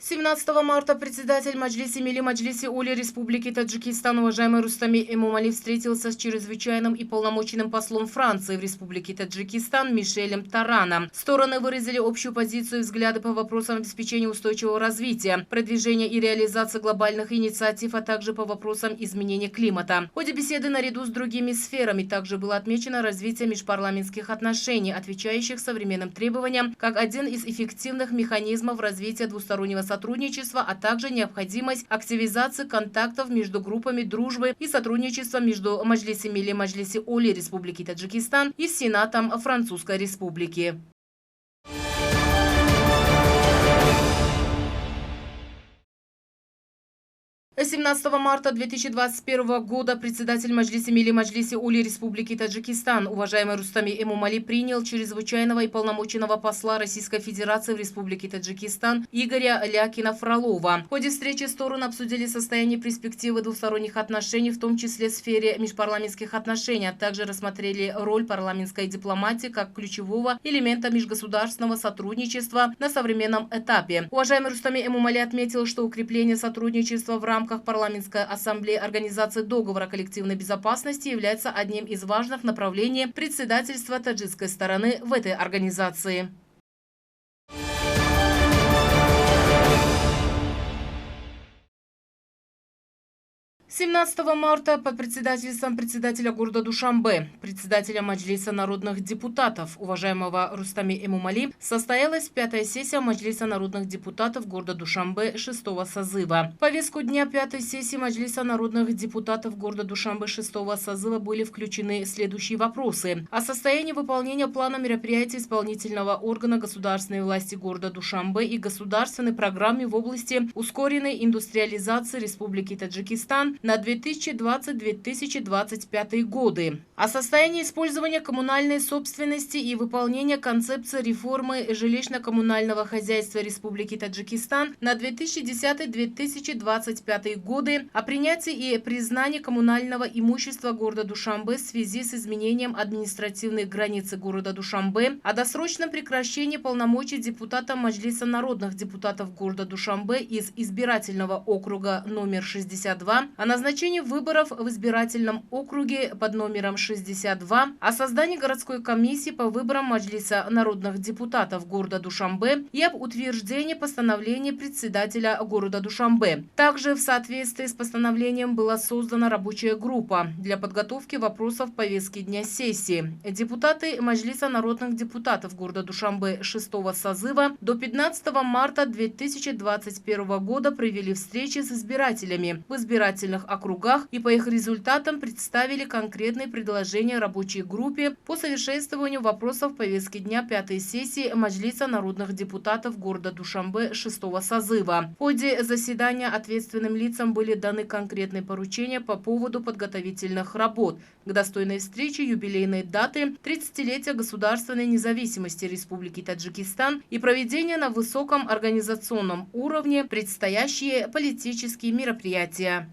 17 марта председатель Маджлиси Милли Маджлиси Ули Республики Таджикистан, уважаемый Рустами Эмомали, встретился с чрезвычайным и полномоченным послом Франции в Республике Таджикистан Мишелем Тараном. Стороны выразили общую позицию и взгляды по вопросам обеспечения устойчивого развития, продвижения и реализации глобальных инициатив, а также по вопросам изменения климата. В ходе беседы наряду с другими сферами также было отмечено развитие межпарламентских отношений, отвечающих современным требованиям, как один из эффективных механизмов развития двустороннего сотрудничества, а также необходимость активизации контактов между группами дружбы и сотрудничества между Маджлиси Милли Маджлиси Ули Республики Таджикистан и Сенатом Французской Республики. 17 марта 2021 года председатель Маджлиси Милли Маджлиси Ули Республики Таджикистан, уважаемый Рустами Эмомали, принял чрезвычайного и полномоченного посла Российской Федерации в Республике Таджикистан Игоря Лякина-Фролова. В ходе встречи стороны обсудили состояние перспективы двусторонних отношений, в том числе в сфере межпарламентских отношений, а также рассмотрели роль парламентской дипломатии как ключевого элемента межгосударственного сотрудничества на современном этапе. Уважаемый Рустами Эмомали отметил, что укрепление сотрудничества в рамках парламентской ассамблеи Организации договора коллективной безопасности является одним из важных направлений председательства таджикской стороны в этой организации. 17 марта под председательством председателя города Душанбе, председателя Маджлиса народных депутатов, уважаемого Рустами Эмомали, состоялась 5-я сессия Маджлиса народных депутатов города Душанбе 6-го созыва. В повестку дня 5-й сессии Маджлиса народных депутатов города Душанбе 6-го созыва были включены следующие вопросы: о состоянии выполнения плана мероприятий исполнительного органа государственной власти города Душанбе и государственной программе в области ускоренной индустриализации Республики Таджикистан на 2020-2025 годы, о состоянии использования коммунальной собственности и выполнения концепции реформы жилищно-коммунального хозяйства Республики Таджикистан на 2010-2025 годы, о принятии и признании коммунального имущества города Душанбе в связи с изменением административной границы города Душанбе, о досрочном прекращении полномочий депутата Маджлиса народных депутатов города Душанбе из избирательного округа номер 62, о назначении выборов в избирательном округе под номером 62, о создании городской комиссии по выборам Маджлиса народных депутатов города Душанбе и об утверждении постановления председателя города Душанбе. Также в соответствии с постановлением была создана рабочая группа для подготовки вопросов повестки дня сессии. Депутаты Маджлиса народных депутатов города Душанбе 6-го созыва до 15 марта 2021 года провели встречи с избирателями в избирательных округах и по их результатам представили конкретные предложения рабочей группе по совершенствованию вопросов повестки дня 5-й сессии Маджлиса народных депутатов города Душанбе 6-го созыва. В ходе заседания ответственным лицам были даны конкретные поручения по поводу подготовительных работ к достойной встрече юбилейной даты 30-летия государственной независимости Республики Таджикистан и проведения на высоком организационном уровне предстоящие политические мероприятия.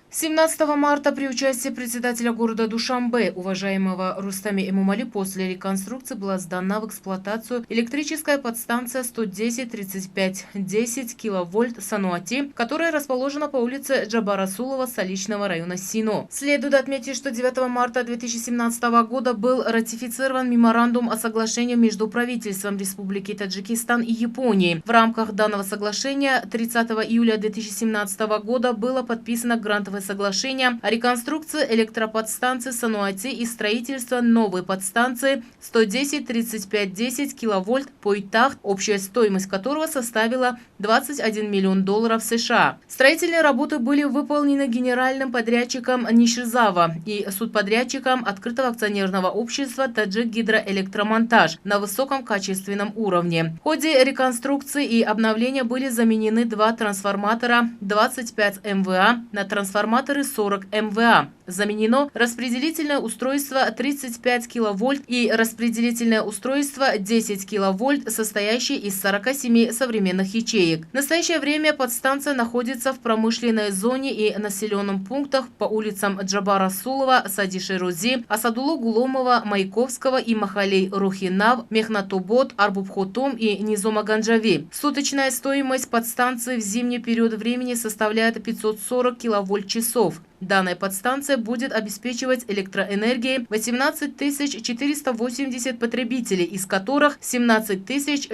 17 марта при участии председателя города Душанбе, уважаемого Рустами Эмомали, после реконструкции была сдана в эксплуатацию электрическая подстанция 110-35-10 киловольт Сануати, которая расположена по улице Джаба-Расулова столичного района Сино. Следует отметить, что 9 марта 2017 года был ратифицирован меморандум о соглашении между правительством Республики Таджикистан и Японией. В рамках данного соглашения 30 июля 2017 года было подписано грантовое соглашение о реконструкции электроподстанции Сануати и строительства новой подстанции 110-35-10 киловольт Пойтахт, общая стоимость которого составила $21 миллион США. Строительные работы были выполнены генеральным подрядчиком Нишизава и субподрядчиком открытого акционерного общества Таджик Гидроэлектромонтаж на высоком качественном уровне. В ходе реконструкции и обновления были заменены два трансформатора 25 МВА на трансформатор трансформаторы 40 МВА. Заменено распределительное устройство 35 киловольт и распределительное устройство 10 киловольт, состоящее из 47 современных ячеек. В настоящее время подстанция находится в промышленной зоне и населенных пунктах по улицам Джабара Сулова, Сади Шерузи, Асадулу Гуломова, Маяковского и Махалей Рухинав, Мехнатубот, Арбубхотом и Низома Ганджави. Суточная стоимость подстанции в зимний период времени составляет 540 киловольт-часов. Данная подстанция будет обеспечивать электроэнергией 18 480 потребителей, из которых 17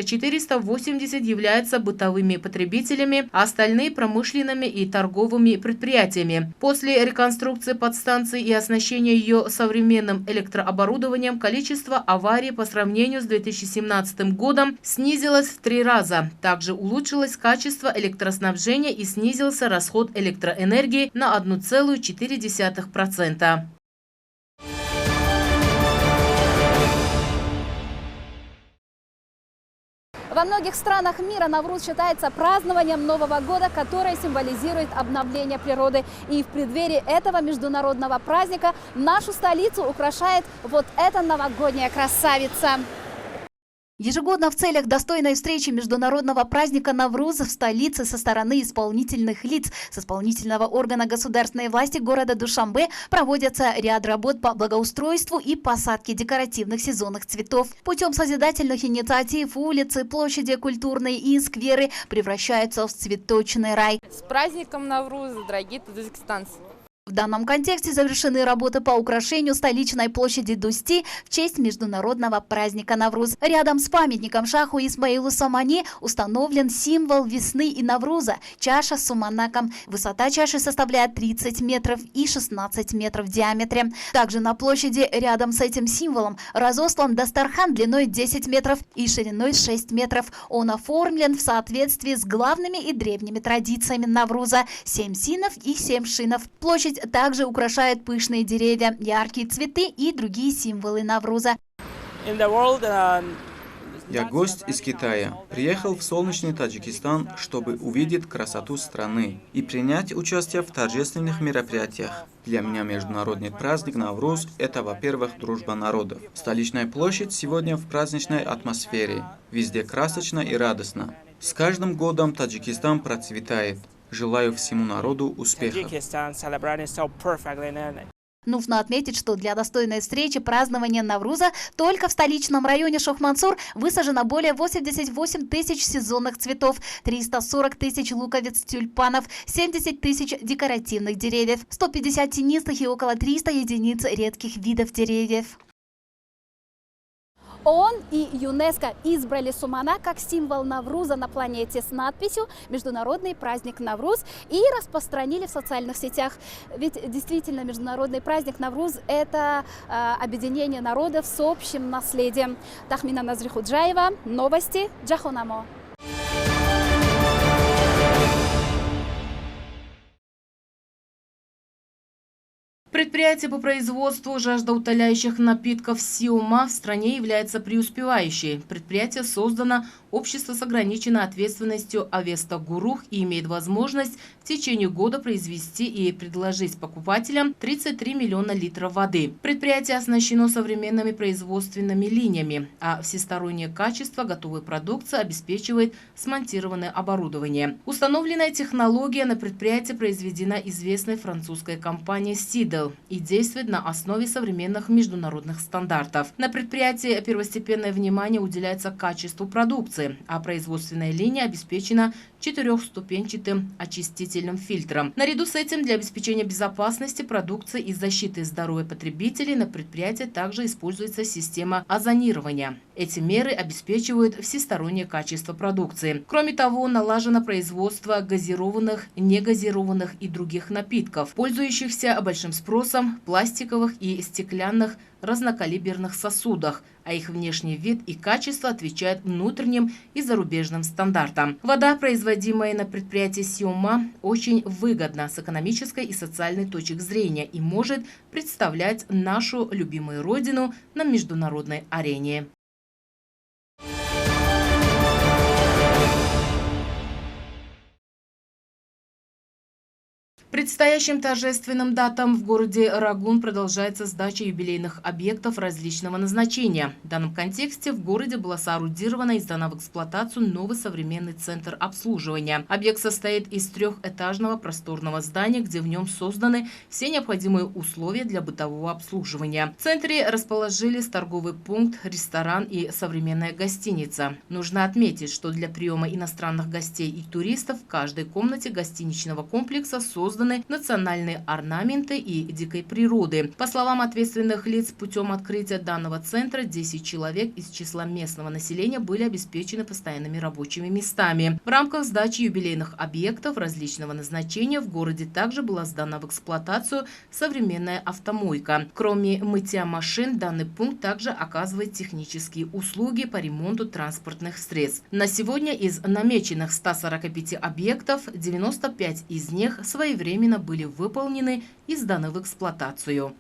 480 являются бытовыми потребителями, а остальные промышленными и торговыми предприятиями. После реконструкции подстанции и оснащения ее современным электрооборудованием количество аварий по сравнению с 2017 годом снизилось в 3 раза. Также улучшилось качество электроснабжения и снизился расход электроэнергии на 1,4%. Во многих странах мира Навруз считается празднованием Нового года, которое символизирует обновление природы. И в преддверии этого международного праздника нашу столицу украшает вот эта новогодняя красавица. Ежегодно в целях достойной встречи международного праздника Навруз в столице со стороны исполнительных лиц с исполнительного органа государственной власти города Душанбе проводятся ряд работ по благоустройству и посадке декоративных сезонных цветов. Путем созидательных инициатив улицы, площади культурные и скверы превращаются в цветочный рай. С праздником Навруз, дорогие таджикистанцы! В данном контексте завершены работы по украшению столичной площади Дусти в честь международного праздника Навруз. Рядом с памятником шаху Исмаилу Самани установлен символ весны и Навруза – чаша с суманаком. Высота чаши составляет 30 метров и 16 метров в диаметре. Также на площади рядом с этим символом разослан дастархан длиной 10 метров и шириной 6 метров. Он оформлен в соответствии с главными и древними традициями Навруза – 7 синов и 7 шинов. Площадь также украшают пышные деревья, яркие цветы и другие символы Навруза. Я гость из Китая. Приехал в солнечный Таджикистан, чтобы увидеть красоту страны и принять участие в торжественных мероприятиях. Для меня международный праздник Навруз – это, во-первых, дружба народов. Столичная площадь сегодня в праздничной атмосфере. Везде красочно и радостно. С каждым годом Таджикистан процветает. Желаю всему народу успехов. Нужно отметить, что для достойной встречи празднования Навруза только в столичном районе Шохмансур высажено более 88 тысяч сезонных цветов, 340 тысяч луковиц тюльпанов, 70 тысяч декоративных деревьев, 150 тенистых и около 300 единиц редких видов деревьев. ООН и ЮНЕСКО избрали Сумана как символ Навруза на планете с надписью «Международный праздник Навруз» и распространили в социальных сетях. Ведь действительно международный праздник Навруз – это объединение народов с общим наследием. Тахмина Назрихуджаева, новости, Джахонамо. Предприятие по производству жаждоутоляющих напитков «Сиума» в стране является преуспевающей. Предприятие создано общество с ограниченной ответственностью «Авеста Гурух» и имеет возможность в течение года произвести и предложить покупателям 33 миллиона литров воды. Предприятие оснащено современными производственными линиями, а всестороннее качество готовой продукции обеспечивает смонтированное оборудование. Установленная технология на предприятии произведена известной французской компанией «Сидел» и действует на основе современных международных стандартов. На предприятии первостепенное внимание уделяется качеству продукции, а производственная линия обеспечена 4-ступенчатым очистительным фильтром. Наряду с этим для обеспечения безопасности продукции и защиты здоровья потребителей на предприятии также используется система озонирования. Эти меры обеспечивают всестороннее качество продукции. Кроме того, налажено производство газированных, негазированных и других напитков, пользующихся большим спросом в пластиковых и стеклянных разнокалиберных сосудах, а их внешний вид и качество отвечают внутренним и зарубежным стандартам. Вода, производимая на предприятии «Сиума», очень выгодна с экономической и социальной точек зрения и может представлять нашу любимую родину на международной арене. Предстоящим торжественным датам в городе Рагун продолжается сдача юбилейных объектов различного назначения. В данном контексте в городе была соорудирована и сдана в эксплуатацию новый современный центр обслуживания. Объект состоит из трехэтажного просторного здания, где в нем созданы все необходимые условия для бытового обслуживания. В центре расположились торговый пункт, ресторан и современная гостиница. Нужно отметить, что для приема иностранных гостей и туристов в каждой комнате гостиничного комплекса созданы национальные орнаменты и дикой природы. По словам ответственных лиц, путем открытия данного центра 10 человек из числа местного населения были обеспечены постоянными рабочими местами. В рамках сдачи юбилейных объектов различного назначения в городе также была сдана в эксплуатацию современная автомойка. Кроме мытья машин, данный пункт также оказывает технические услуги по ремонту транспортных средств. На сегодня из намеченных 145 объектов 95 из них своевременно были выполнены и сданы в эксплуатацию.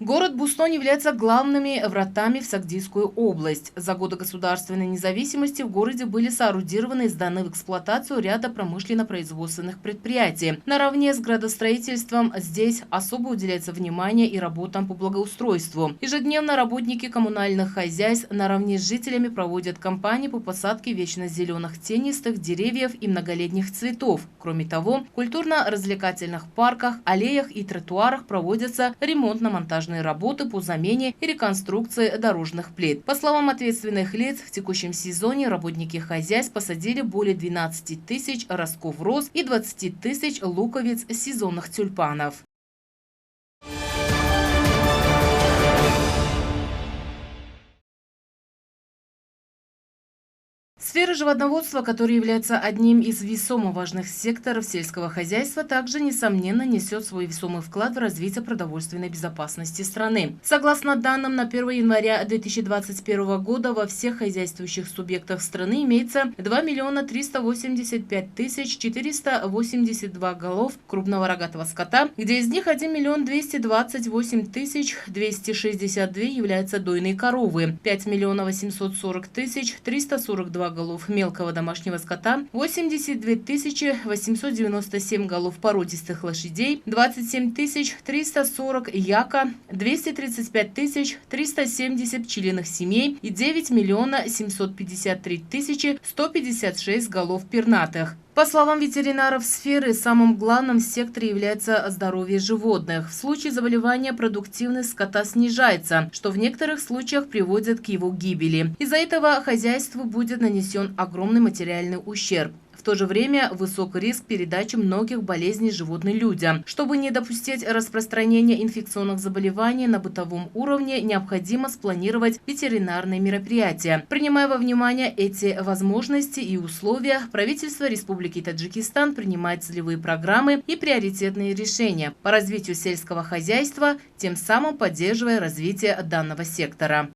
Город Бустон является главными вратами в Сагдийскую область. За годы государственной независимости в городе были соорудированы и сданы в эксплуатацию ряда промышленно-производственных предприятий. Наравне с градостроительством здесь особо уделяется внимание и работам по благоустройству. Ежедневно работники коммунальных хозяйств наравне с жителями проводят кампании по посадке вечно зеленых тенистых деревьев и многолетних цветов. Кроме того, в культурно-развлекательных парках, аллеях и тротуарах проводятся ремонтно-монтажные работы по замене и реконструкции дорожных плит. По словам ответственных лиц, в текущем сезоне работники хозяйств посадили более 12 тысяч ростков роз и 20 тысяч луковиц сезонных тюльпанов. Сфера животноводства, которая является одним из весомо важных секторов сельского хозяйства, также, несомненно, несет свой весомый вклад в развитие продовольственной безопасности страны. Согласно данным, на 1 января 2021 года во всех хозяйствующих субъектах страны имеется 2 385 482 голов крупного рогатого скота, где из них 1 228 262 являются дойные коровы, 5 840 342 голов мелкого домашнего скота, 82 897 голов породистых лошадей, 27 340 яка, 235 370 пчелиных семей и 9 753 156 голов пернатых. По словам ветеринаров сферы, самым главным в секторе является здоровье животных. В случае заболевания продуктивность скота снижается, что в некоторых случаях приводит к его гибели. Из-за этого хозяйству будет нанесен огромный материальный ущерб. В то же время высок риск передачи многих болезней животным людям. Чтобы не допустить распространения инфекционных заболеваний на бытовом уровне, необходимо спланировать ветеринарные мероприятия. Принимая во внимание эти возможности и условия, правительство Республики Таджикистан принимает целевые программы и приоритетные решения по развитию сельского хозяйства, тем самым поддерживая развитие данного сектора.